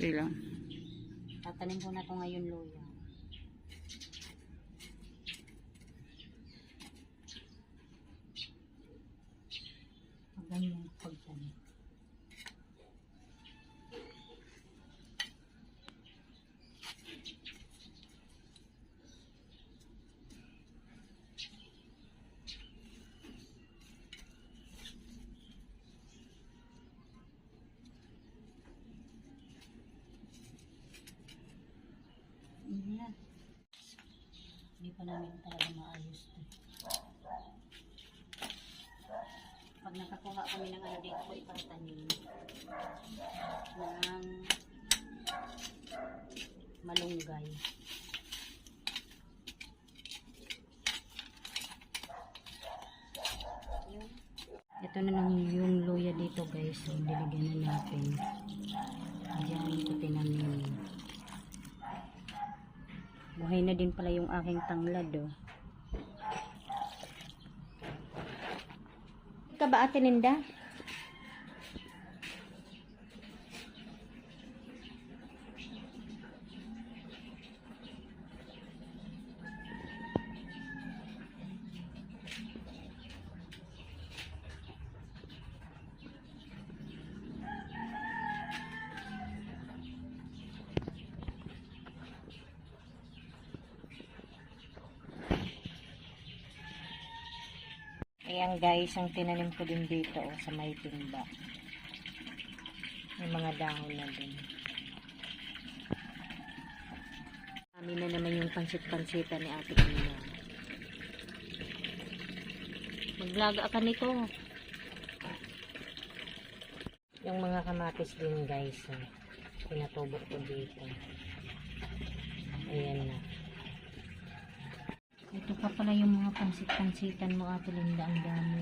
Okay lang. Tatanim ko na to ngayon, luya. Ganyan pagtanim. Yan. Hindi pa namin talaga maayos to. Pag nakakuha kami ng ano dito ko ipatanim ng malunggay. Ito na lang yung luya dito guys. So, dilagyan na natin. Diyan ito tinanim. Buhay na din pala yung aking tanglad oh. Ka ba Ate Linda? Ayan guys, ang tinanim ko din dito oh, sa may timba. May mga dahon na din. Kami na naman yung pansit-pansita ni Ate Linda. Maglaga ka nito. Yung mga kamatis din guys. Pinatubo ko dito. Ayan na. Ito pa pala yung mga pansit-pansitan mo Ate Linda. Ang dami.